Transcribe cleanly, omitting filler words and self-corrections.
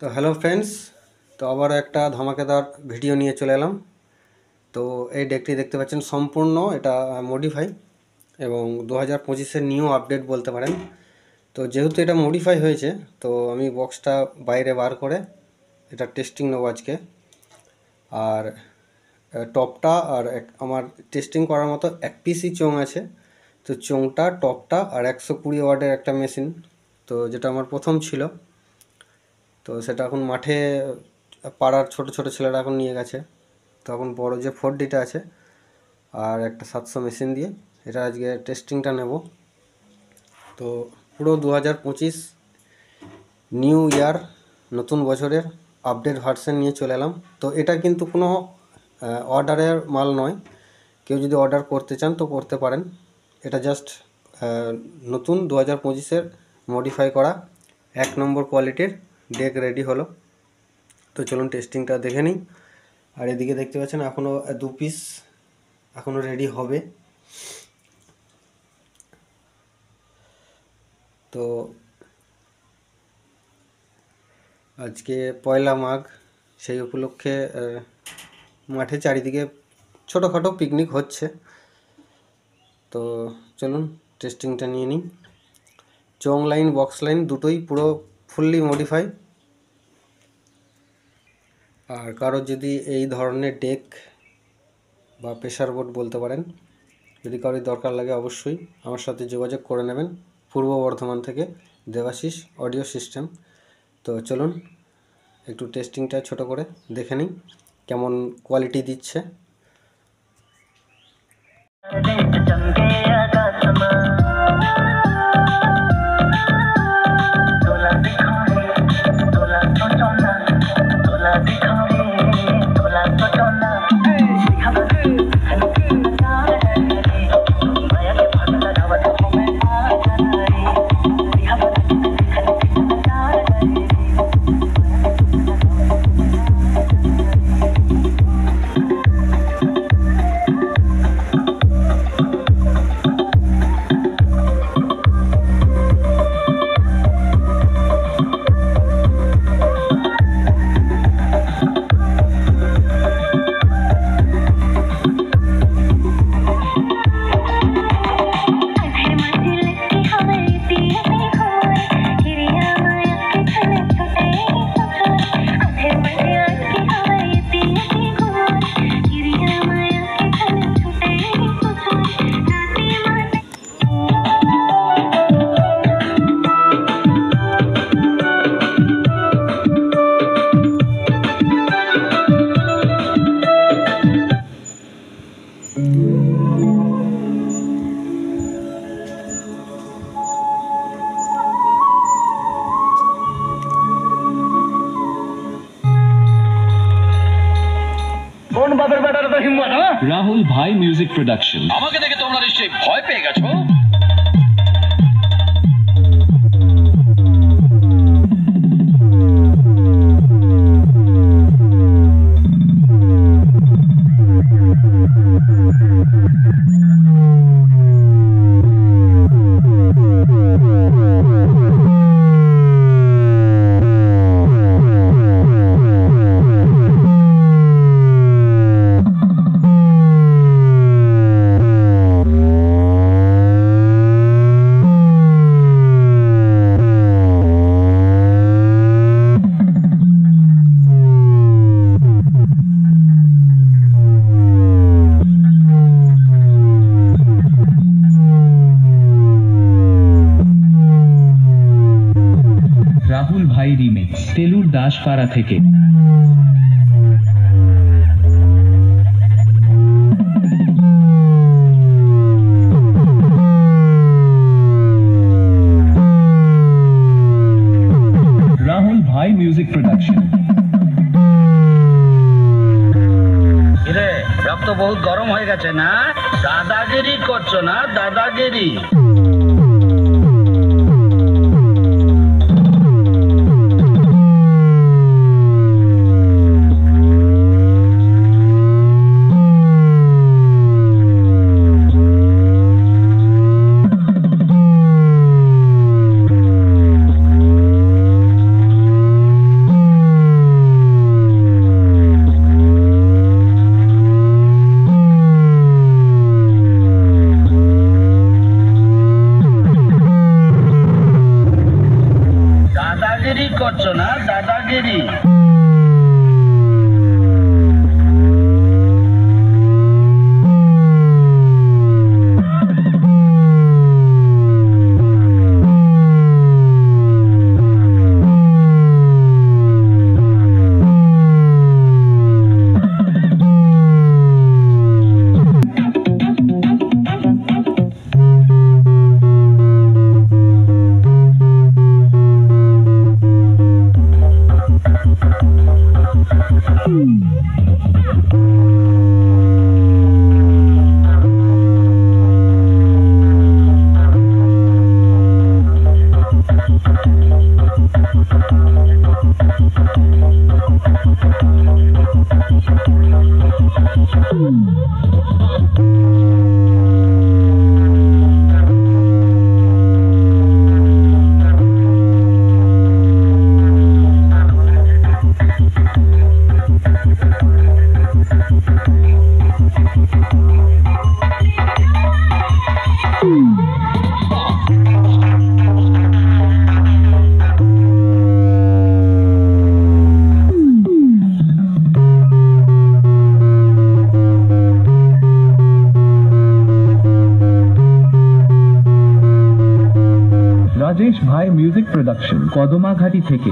তো hello friends, তো আবার একটা ধামাকেদার ভিডিও নিয়ে চলে এলাম। তো এই ডেকটি দেখতে পাচ্ছেন সম্পূর্ণ এটা মডিফাই এবং 2025-এর নিউ আপডেট বলতে পারেন। তো যেহেতু এটা মডিফাই হয়েছে, তো আমি বক্সটা বাইরে বার করে এটা টেস্টিং নেবো আজকে। আর টপটা আর আমার টেস্টিং করার মতো এক পিসই চোং আছে। তো চোংটা, টপটা আর 120 ওয়াটের একটা মেশিন, তো যেটা আমার প্রথম ছিল। তো সেটা এখন মাঠে পাড়ার ছোট ছোট ছেলেরা এখন নিয়ে গেছে। তো এখন বড় যে 4Dটা আছে আর একটা 700 মেশিন দিয়ে এটা আজকে টেস্টিংটা নেব। তো পুরো 2025 নিউ ইয়ার, নতুন বছরের আপডেট ভার্সন নিয়ে চলে এলাম। তো এটা কিন্তু কোনো অর্ডারের মাল নয়, কেউ যদি অর্ডার করতে চান তো করতে পারেন। এটা জাস্ট নতুন 2025-এর মডিফাই করা 1 নম্বর কোয়ালিটির ডেক রেডি হলো। তো চলুন টেস্টিংটা দেখে নিই। আর এদিকে দেখতে পাচ্ছেন এখনও 2 পিস এখনও রেডি হবে। তো আজকে পয়লা মাঘ, সেই উপলক্ষে মাঠে চারিদিকে ছোটোখাটো পিকনিক হচ্ছে। তো চলুন টেস্টিংটা নিয়ে নিই। চোং লাইন, বক্স লাইন দুটোই পুরো ফুললি মডিফাই। আর কারোর যদি এই ধরনের ডেক বা প্রেসার বোর্ড বলতে পারেন, যদি কারোর দরকার লাগে অবশ্যই আমার সাথে যোগাযোগ করে নেবেন। পূর্ব বর্ধমান থেকে দেবাশিস অডিও সিস্টেম। তো চলুন একটু টেস্টিংটা ছোট করে দেখে নিই কেমন কোয়ালিটি দিচ্ছে। রাহুল ভাই মিউজিক প্রোডাকশন। আমাকে দেখে তোমরা নিশ্চয়ই ভয় পেয়ে গেছো। রাহুল ভাই রিমিক্স, তেলুর দাসপাড়া থেকে। রাহুল ভাই মিউজিক প্রোডাকশন। রে রক্ত বহুত গরম হয়ে গেছে না? দাদাগিরি করছো না? দাদাগিরি। না দাদাগিরি। রাজেশ ভাই মিউজিক প্রোডাকশন, কদমাঘাটি থেকে।